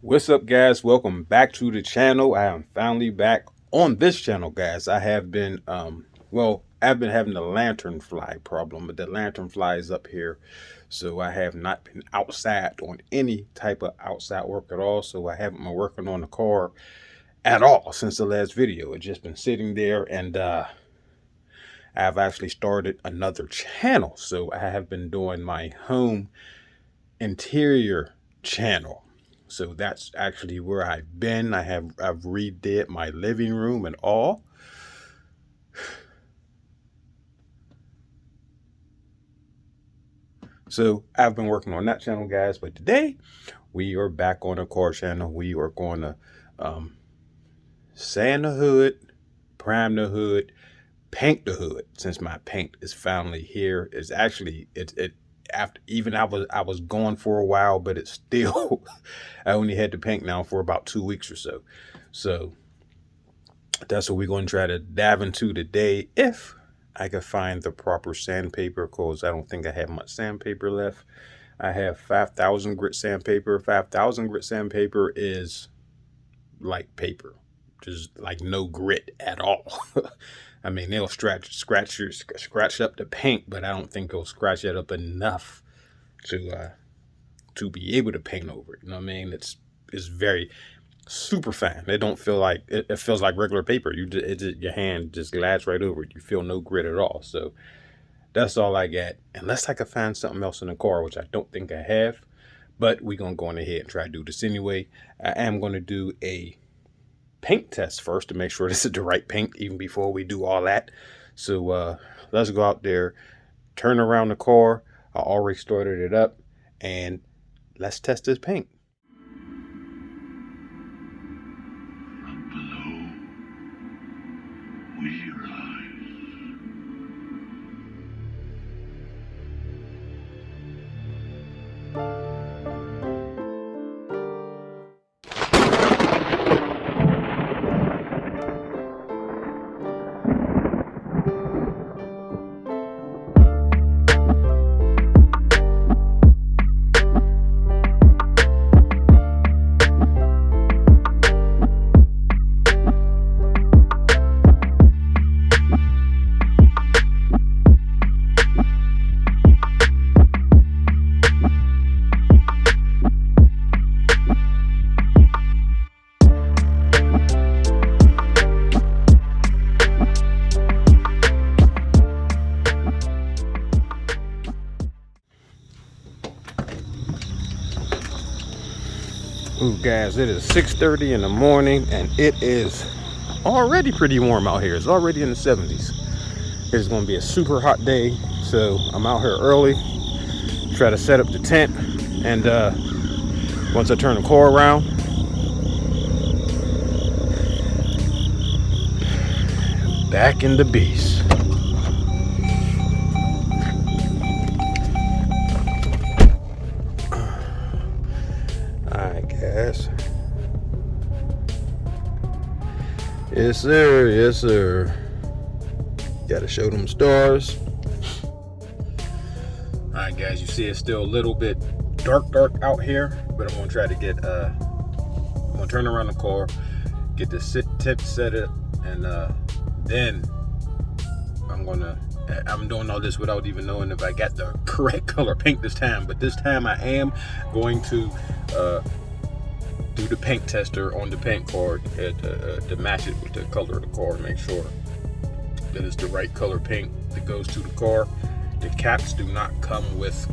What's up, guys? Welcome back to the channel. I am finally back on this channel, guys. I have been I've been having the lantern fly problem, but the lantern fly is up here, so I have not been outside on any type of outside work at all. So I haven't been working on the car at all since the last video. It's just been sitting there, and I've actually started another channel. So I have been doing my home interior channel. So that's actually where I've been. I've redid my living room and all. So I've been working on that channel, guys. But today we are back on the car channel. We are going to sand the hood, prime the hood, paint the hood. Since my paint is finally here, it's actually after even I was gone for a while, but it's still I only had to paint now for about 2 weeks or so. So that's what we're going to try to dive into today, if I can find the proper sandpaper, because I don't think I have much sandpaper left. I have 5,000 grit sandpaper. 5,000 grit sandpaper is like paper, just like no grit at all. I mean, they'll scratch up the paint, but I don't think it'll scratch it up enough to be able to paint over it. You know what I mean? It's very super fine. It don't feel like it feels like regular paper. Your hand just glides right over it. You feel no grit at all. So that's all I got, unless I can find something else in the car, which I don't think I have. But we're gonna go on ahead and try to do this anyway. I am going to do a paint test first to make sure this is the right paint, even before we do all that. So let's go out there, turn around the car. I already started it up, and let's test this paint. From below, we rise. Ooh, guys, it is 6:30 in the morning, and it is already pretty warm out here. It's already in the 70s. It's going to be a super hot day, so I'm out here early, try to set up the tent, and once I turn the car around, back in the beast. Yes, sir. Yes, sir. Gotta show them stars. Alright, guys, you see it's still a little bit dark out here, but I'm gonna try to get I'm gonna turn around the car, get the tip set up, and then I'm doing all this without even knowing if I got the correct color paint this time. But this time I am going to do the paint tester on the paint card to match it with the color of the car, make sure that it's the right color paint that goes to the car. The caps do not come with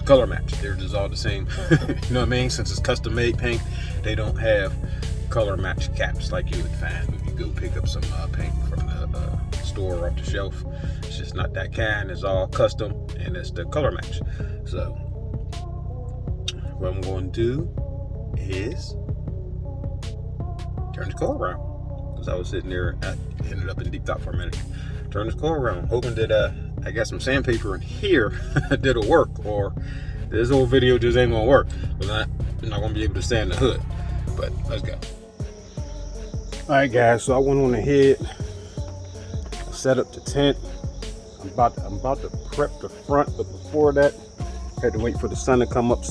color match. They're just all the same. You know what I mean? Since it's custom made paint, they don't have color match caps like you would find when you go pick up some paint from the store off the shelf. It's just not that kind. It's all custom, and it's the color match. So what I'm going to do is turn the car around, because I was sitting there, I ended up in deep thought for a minute. Turn this car around, hoping that I got some sandpaper in here that'll work, or this whole video just ain't gonna work. I'm not gonna be able to sand the hood. But let's go. All right, guys, so I went on ahead, set up the tent. I'm about to prep the front, but before that, I had to wait for the sun to come up,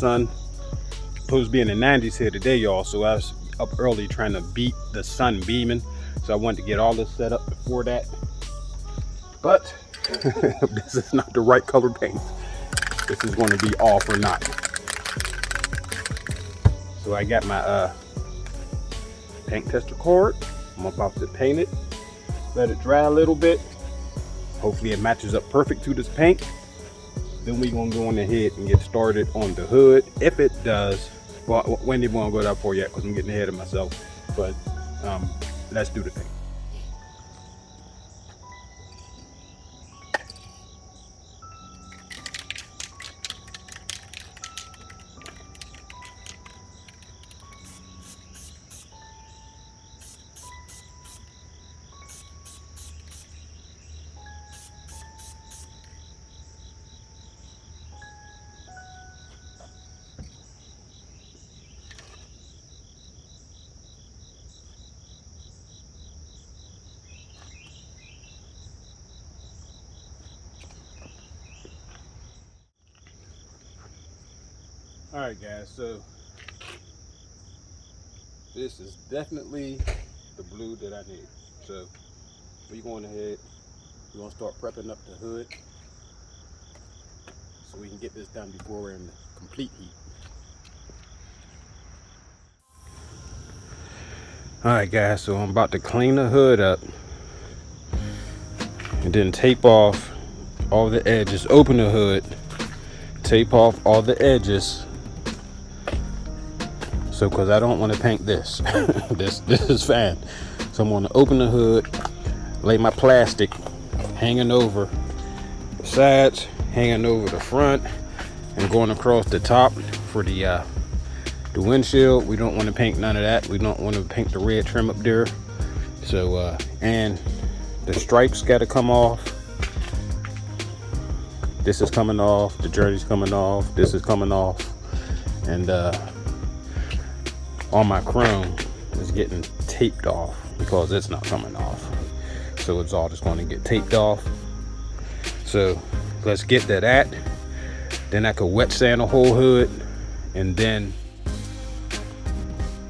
supposed to be in the 90s here today, y'all. So I was up early trying to beat the sun beaming. So I wanted to get all this set up before that. But this is not the right color paint. This is going to be all for naught. So I got my paint tester card. I'm about to paint it. Let it dry a little bit. Hopefully it matches up perfect to this paint. Then we're gonna go on ahead and get started on the hood. If it does, well, Wendy won't go that far yet because I'm getting ahead of myself. But let's do the thing. All right, guys, so this is definitely the blue that I need. So we're going ahead, we're gonna start prepping up the hood so we can get this done before we're in the complete heat. All right, guys, so I'm about to clean the hood up and then tape off all the edges. Open the hood, tape off all the edges. So, because I don't want to paint this. this is fine. So I'm going to open the hood, lay my plastic hanging over the sides, hanging over the front, and going across the top for the windshield. We don't want to paint none of that. We don't want to paint the red trim up there. So and the stripes got to come off. This is coming off. The journey's coming off. This is coming off. And all my chrome is getting taped off because it's not coming off. So it's all just going to get taped off. So let's get that at. Then I could wet sand the whole hood. And then,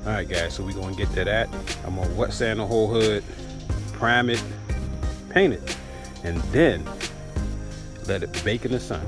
all right, guys, so we're going to get that at. I'm going to wet sand the whole hood, prime it, paint it, and then let it bake in the sun.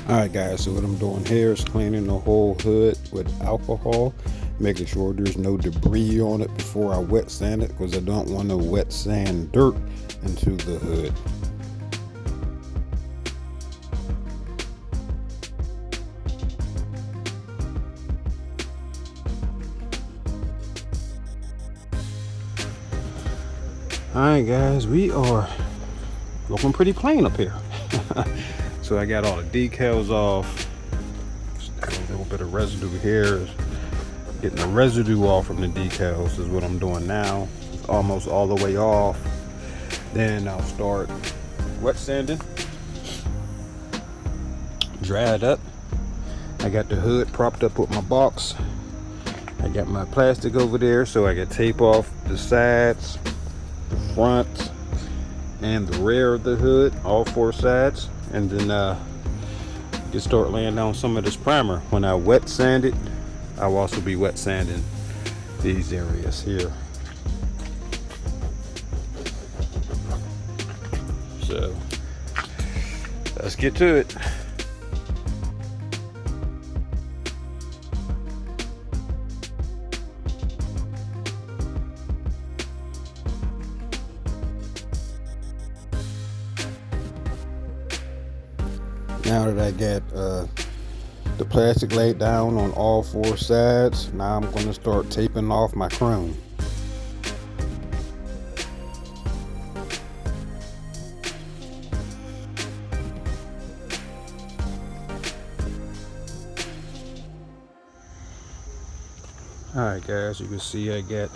Alright, guys, so what I'm doing here is cleaning the whole hood with alcohol, making sure there's no debris on it before I wet sand it, because I don't want to wet sand dirt into the hood. Alright, guys, we are looking pretty plain up here. So I got all the decals off. A little bit of residue here. Getting the residue off from the decals is what I'm doing now. It's almost all the way off. Then I'll start wet sanding. Dry it up. I got the hood propped up with my box. I got my plastic over there so I can tape off the sides, the front, and the rear of the hood, all four sides. And then you can start laying down some of this primer. When I wet sand it, I'll also be wet sanding these areas here. So let's get to it. Now that I got the plastic laid down on all four sides, now I'm going to start taping off my chrome. Alright, guys, you can see I got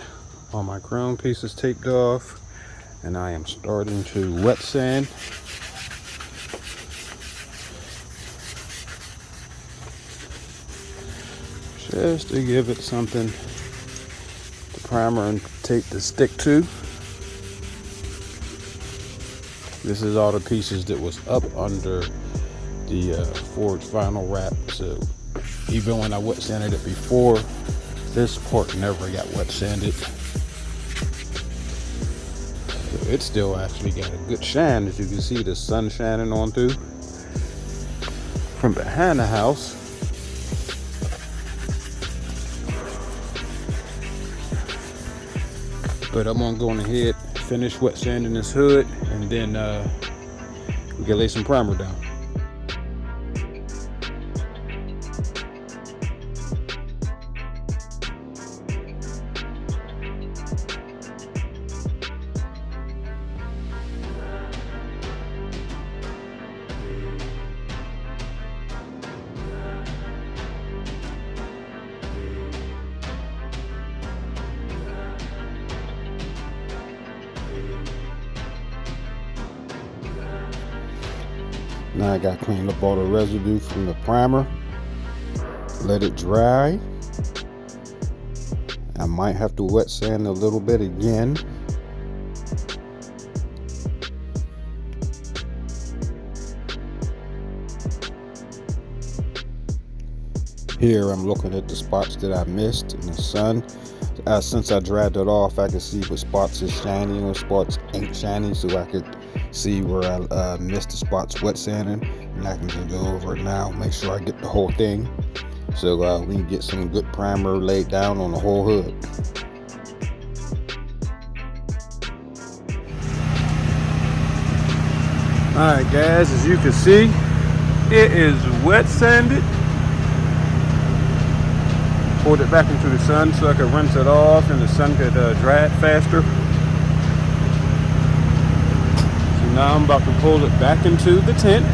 all my chrome pieces taped off, and I am starting to wet sand. just to give it something the primer and tape to stick to. This is all the pieces that was up under the forged vinyl wrap, so even when I wet sanded it before, this part never got wet sanded. So it still actually got a good shine. As you can see, the sun shining on through from behind the house. But I'm gonna go on ahead, finish wet sanding this hood, and then we can lay some primer down. Now I got to clean up all the residue from the primer, let it dry. I might have to wet sand a little bit again. Here I'm looking at the spots that I missed in the sun. Since I dried it off, I can see what spots is shiny and what spots ain't shiny, so I could see where I missed the spots wet sanding, and I can just go over it now, make sure I get the whole thing, so we can get some good primer laid down on the whole hood. Alright guys, as you can see, it is wet sanded. Pulled it back into the sun so I could rinse it off and the sun could dry it faster. So now I'm about to pull it back into the tent,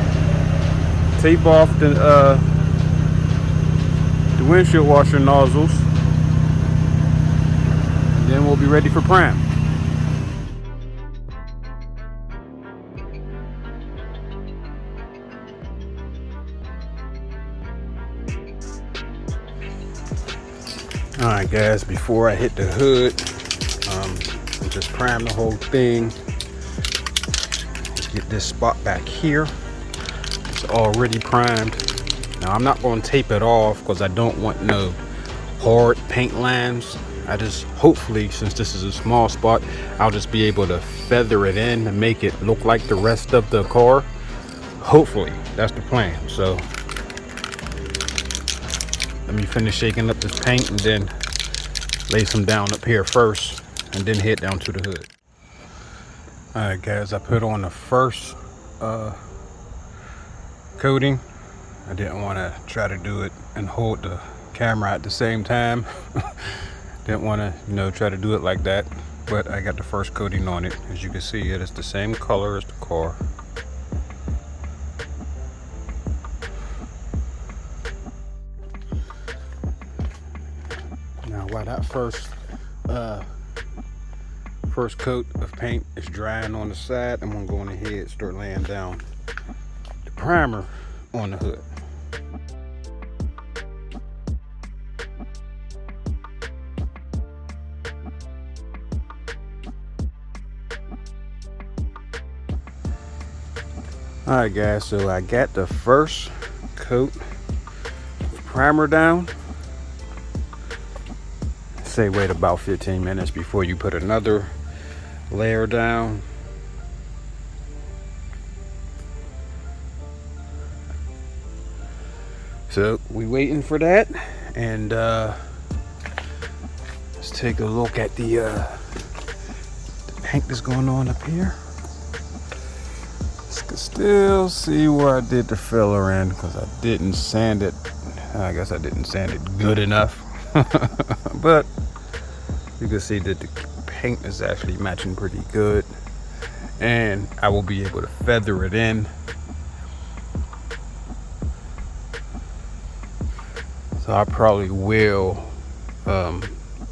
tape off the windshield washer nozzles, and then we'll be ready for prime. Alright guys, before I hit the hood, I'll just prime the whole thing. Get this spot back here. It's already primed. Now I'm not going to tape it off because I don't want no hard paint lines. I just, hopefully, since this is a small spot, I'll just be able to feather it in and make it look like the rest of the car. Hopefully, that's the plan. So let me finish shaking up this paint and then lay some down up here first and then head down to the hood. Alright guys, I put on the first coating. I didn't want to try to do it and hold the camera at the same time. Didn't want to, try to do it like that. But I got the first coating on it. As you can see, it is the same color as the car. While that first coat of paint is drying on the side, I'm gonna go on ahead and start laying down the primer on the hood. Alright guys, so I got the first coat of primer down. Say wait about 15 minutes before you put another layer down. So we waiting for that, and let's take a look at the paint that's going on up here. You can still see where I did the filler in because I didn't sand it. I guess I didn't sand it good enough. But you can see that the paint is actually matching pretty good, and I will be able to feather it in. So I probably will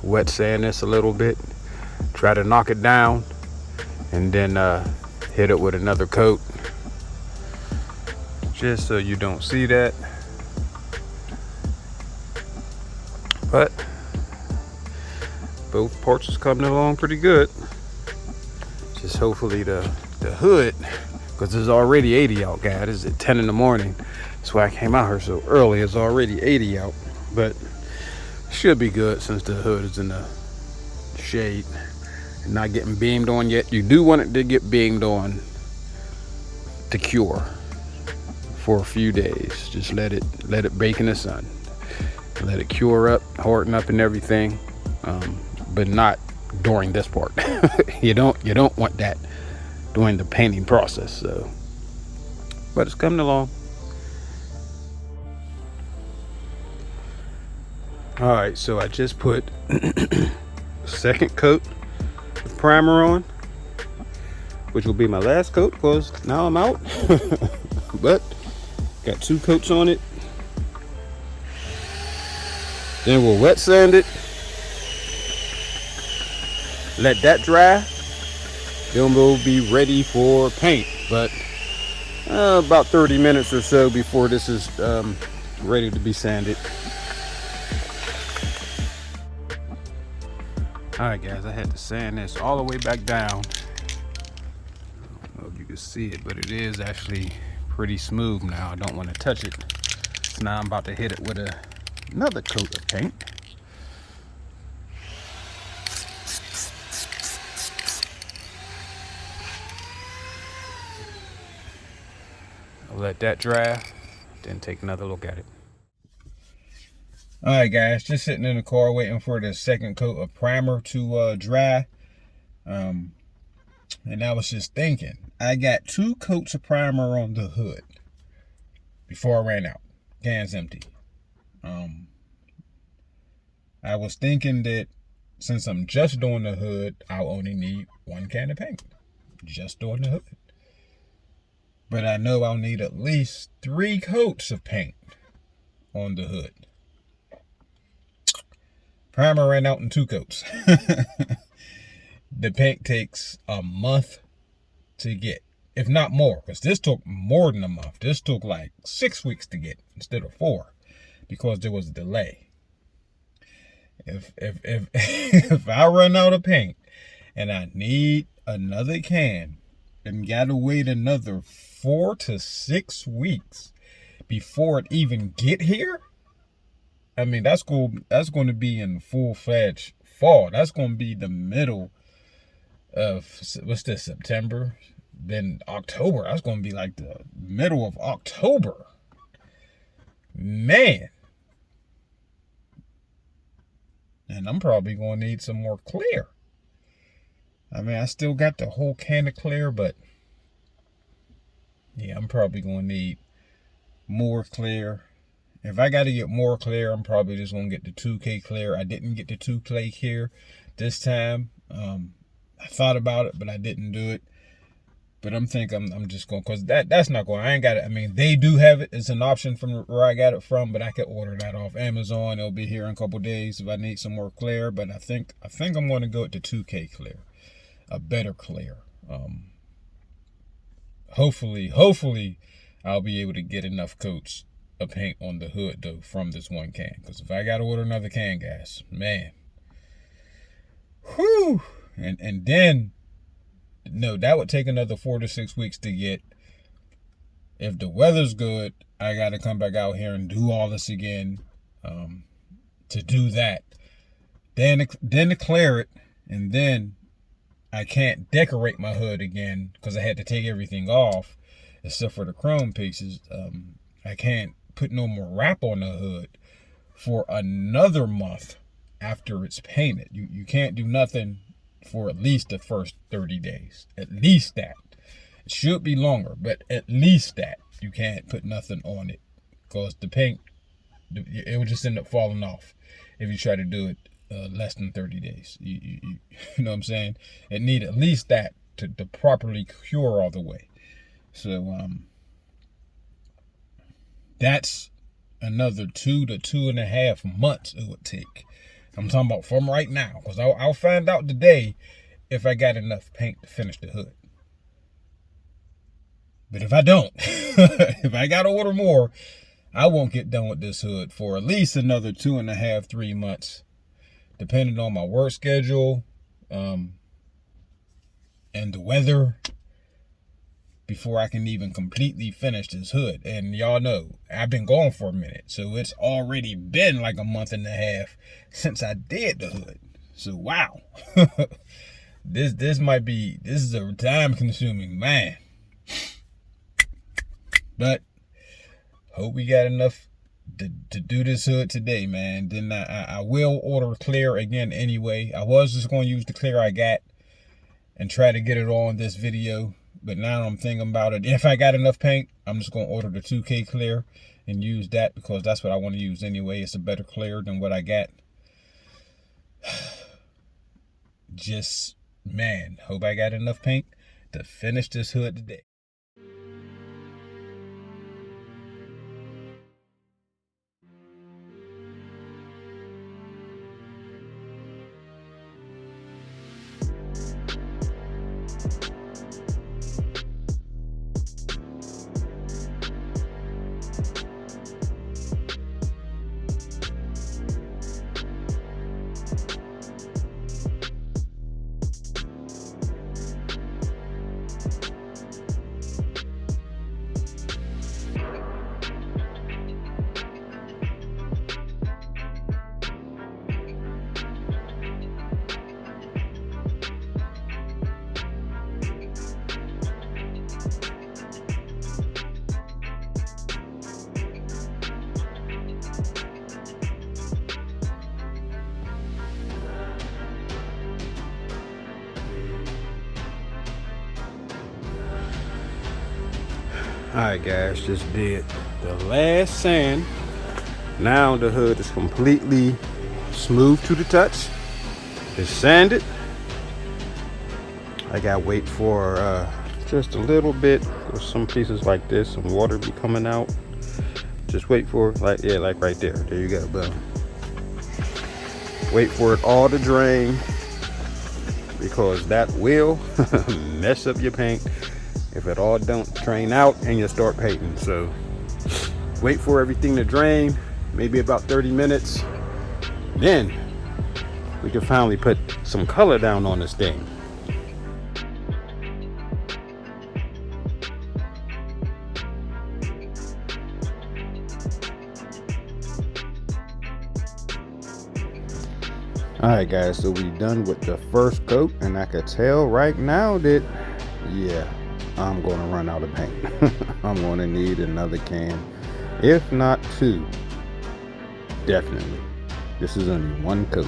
wet sand this a little bit, try to knock it down, and then hit it with another coat, just so you don't see that. But both parts is coming along pretty good. Just hopefully the hood, because it's already 80 out, guys. It's at 10 in the morning. That's why I came out here so early. It's already 80 out, but should be good since the hood is in the shade and not getting beamed on yet. You do want it to get beamed on to cure for a few days. Just let it bake in the sun, let it cure up, harden up and everything, but not during this part. you don't want that during the painting process. So, but it's coming along. All right, so I just put second coat of primer on, which will be my last coat because now I'm out. But got 2 coats on it. Then we'll wet sand it, let that dry, then we'll be ready for paint. But about 30 minutes or so before this is ready to be sanded. Alright guys, I had to sand this all the way back down. I don't know if you can see it, but it is actually pretty smooth now. I don't want to touch it. So now I'm about to hit it with another coat of paint. I'll let that dry, then take another look at it. Alright guys, just sitting in the car waiting for the second coat of primer to dry. And I was just thinking, I got 2 coats of primer on the hood before I ran out. Can's empty. I was thinking that since I'm just doing the hood, I'll only need 1 can of paint. Just doing the hood. But I know I'll need at least 3 coats of paint on the hood. Primer ran out in 2 coats. The paint takes a month to get, if not more, because this took more than a month. This took like 6 weeks to get instead of 4 because there was a delay. If I run out of paint and I need another can and gotta wait another 4 to 6 weeks before it even get here, I mean, that's going to be in full-fledged fall. That's going to be the middle of, what's this, September? Then October. That's going to be like the middle of October. Man. And I'm probably going to need some more clear. I mean, I still got the whole can of clear, but yeah, I'm probably going to need more clear. If I got to get more clear, I'm probably just going to get the 2K clear. I didn't get the 2K clear this time. I thought about it, but I didn't do it. But I'm thinking I'm just going, because that's not going, I ain't got it. I mean, they do have it. It's an option from where I got it from, but I could order that off Amazon. It'll be here in a couple days if I need some more clear. But I think I'm going to go with the 2K clear, a better clear. Hopefully I'll be able to get enough coats of paint on the hood though from this 1 can. Because if I got to order another can, guys, man, whew, and then. No, that would take another 4 to 6 weeks to get. If the weather's good, I got to come back out here and do all this again to do that. Then to clear it, and then I can't decorate my hood again because I had to take everything off except for the chrome pieces. I can't put no more wrap on the hood for another month after it's painted. You can't do nothing for at least the first 30 days. At least that. It should be longer, but at least that. You can't put nothing on it because the paint, it will just end up falling off if you try to do it less than 30 days. You know what I'm saying? It need at least that to properly cure all the way. So that's another 2 to 2.5 months it would take. I'm talking about from right now, because I'll find out today if I got enough paint to finish the hood. But if I don't, if I got to order more, I won't get done with this hood for at least another 2.5, 3 months, depending on my work schedule, and the weather, before I can even completely finish this hood. And y'all know, I've been gone for a minute, so it's already been like a month and a half since I did the hood. So wow. This is a time consuming, man. But hope we got enough to do this hood today, man. Then I will order clear again anyway. I was just going to use the clear I got and try to get it on this video. But now I'm thinking about it. If I got enough paint, I'm just going to order the 2K clear and use that, because that's what I want to use anyway. It's a better clear than what I got. Just, man, hope I got enough paint to finish this hood today. Alright guys, just did the last sand. Now the hood is completely smooth to the touch. It's sanded. I gotta wait for just a little bit. There's some pieces like this, some water be coming out. Just wait for it, like right there. There you go, boom. Wait for it all to drain, because that will mess up your paint if it all don't drain out and you start painting. So wait for everything to drain, maybe about 30 minutes. Then we can finally put some color down on this thing. Alright guys, so we done with the first coat, and I could tell right now that, yeah, I'm gonna run out of paint. I'm gonna need another can, if not two. Definitely. This is only one coat.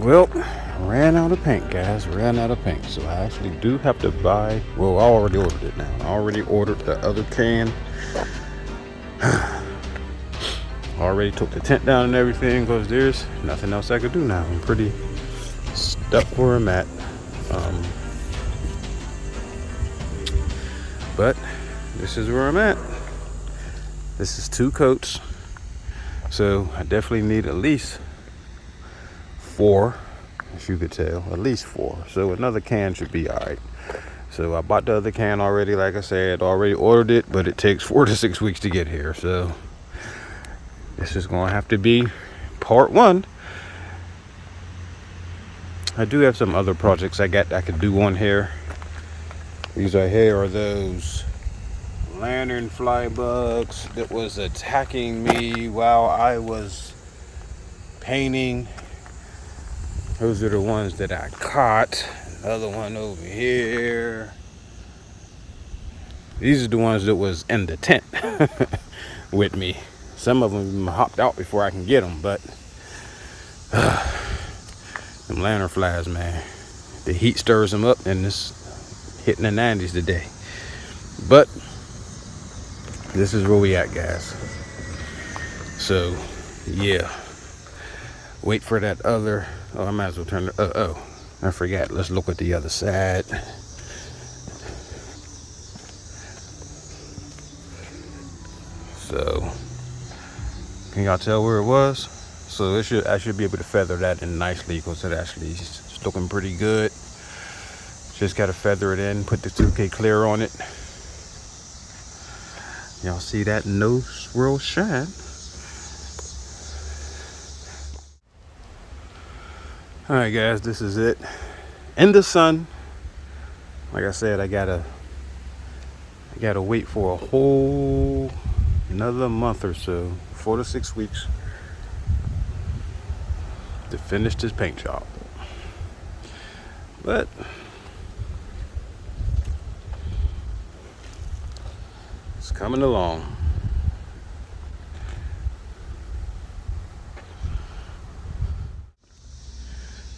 Well, ran out of paint, guys. Ran out of paint. So I actually do have to buy. Well, I already ordered it now. I already ordered the other can. Already took the tent down and everything, because there's nothing else I could do now. I'm pretty stuck where I'm at. But this is where I'm at. This is 2 coats. So I definitely need at least 4, if you could tell, at least 4. So another can should be all right. So I bought the other can already. Like I said, already ordered it, but it takes 4 to 6 weeks to get here. So this is gonna have to be part 1. I do have some other projects I could do on here. These right here are those lantern fly bugs that was attacking me while I was painting. Those are the ones that I caught. Another one over here. These are the ones that was in the tent with me. Some of them hopped out before I can get them, but them lantern flies, man. The heat stirs them up, and it's hitting the 90s today. But this is where we at, guys. So yeah, wait for that other. Oh, I might as well turn it. Oh, I forgot. Let's look at the other side. So can y'all tell where it was? So I should be able to feather that in nicely because it actually is looking pretty good. Just gotta feather it in, put the 2K clear on it. Y'all see that no swirl shine? All right, guys, this is it. In the sun. Like I said, I gotta wait for a whole another month or so, 4 to 6 weeks, to finish this paint job. But it's coming along.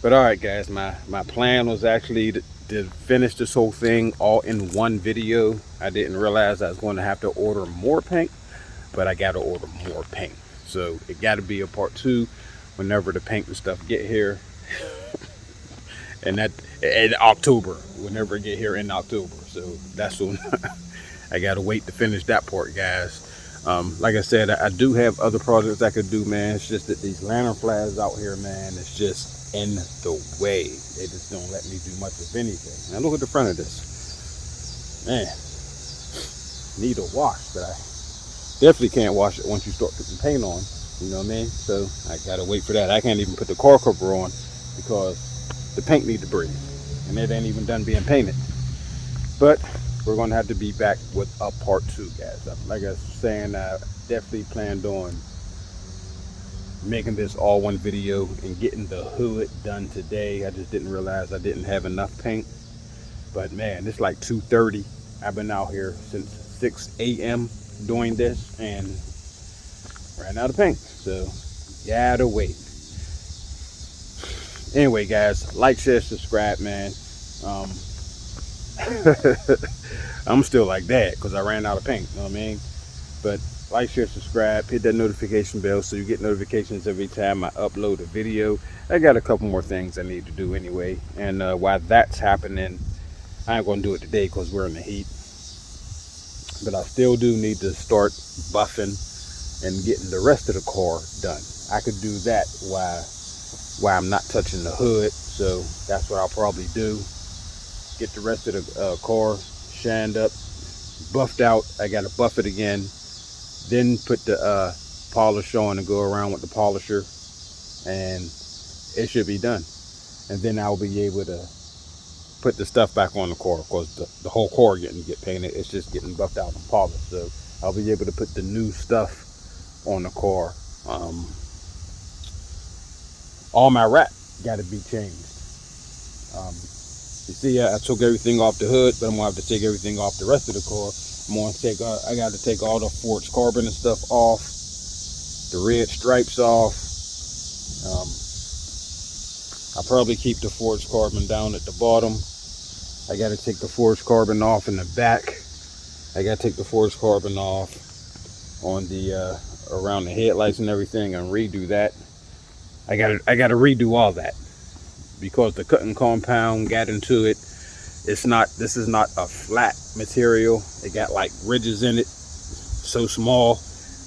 But all right, guys, my plan was actually to finish this whole thing all in one video. I didn't realize I was going to have to order more paint, but I got to order more paint. So it got to be a part 2 whenever the paint and stuff get here. And that in October, whenever it get here in October. So that's when I got to wait to finish that part, guys. Like I said, I do have other projects I could do, man. It's just that these lantern flags out here, man, it's just in the way. They just don't let me do much of anything. Now look at the front of this. Man, need a wash, but I definitely can't wash it once you start putting paint on. You know what I mean? So I gotta wait for that. I can't even put the car cover on because the paint needs to breathe. And it ain't even done being painted. But we're gonna have to be back with a part 2, guys. Like I was saying, I definitely planned on making this all one video and getting the hood done today. I just didn't realize I didn't have enough paint. But man, it's like 2:30. I've been out here since 6 a.m. doing this and ran out of paint. So gotta wait. Anyway, guys, like, share, subscribe, man. I'm still like that because I ran out of paint, you know what I mean? But like, share, subscribe, hit that notification bell so you get notifications every time I upload a video. I got a couple more things I need to do anyway, and while that's happening, I ain't gonna do it today because we're in the heat. But I still do need to start buffing and getting the rest of the car done. I could do that while I'm not touching the hood, so that's what I'll probably do. Get the rest of the car shined up, buffed out. I gotta buff it again, then put the polish on and go around with the polisher, and it should be done. And then I'll be able to put the stuff back on the car because the whole car get painted. It's just getting buffed out and polished, so I'll be able to put the new stuff on the car. All my wrap got to be changed. You see, I took everything off the hood, but I'm gonna have to take everything off the rest of the car. I'm gonna take, I got to take all the forged carbon and stuff off, the red stripes off. I'll probably keep the forged carbon down at the bottom. I got to take the forged carbon off in the back. I got to take the forged carbon off on the around the headlights and everything and redo that. I got to redo all that because the cutting compound got into it. This is not a flat material. It got like ridges in it, so small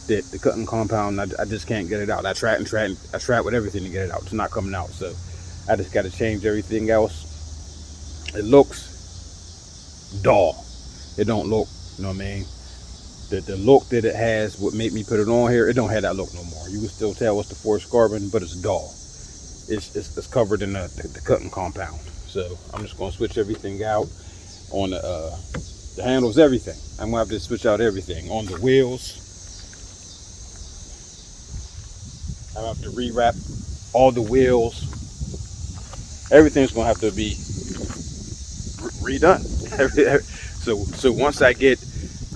that the cutting compound, I just can't get it out. I tried with everything to get it out. It's not coming out, so I just got to change everything else. It looks dull. It don't look, you know what I mean? The look that it has, what made me put it on here, it don't have that look no more. You can still tell it's the forged carbon, but it's dull. It's covered in the cutting compound. So I'm just gonna switch everything out on the handles, everything. I'm gonna have to switch out everything on the wheels. I have to rewrap all the wheels. Everything's gonna have to be redone. So once I get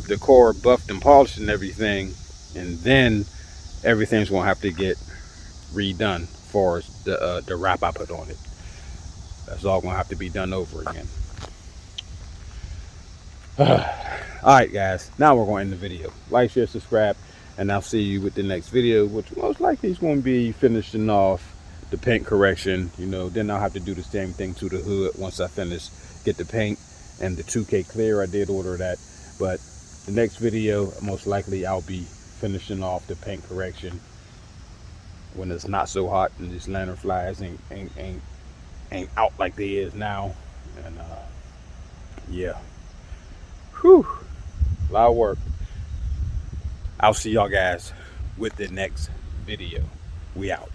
the car buffed and polished and everything, and then everything's gonna have to get redone for as the wrap I put on it. That's all gonna have to be done over again. All right, guys, now we're going to end the video. Like, share, subscribe. and I'll see you with the next video, which most likely is going to be finishing off the paint correction. You know, then I'll have to do the same thing to the hood once I finish, get the paint and the 2K clear. I did order that, but the next video, most likely I'll be finishing off the paint correction when it's not so hot and these lantern flies ain't out like they is now. And yeah, whew, a lot of work. I'll see y'all guys with the next video. We out.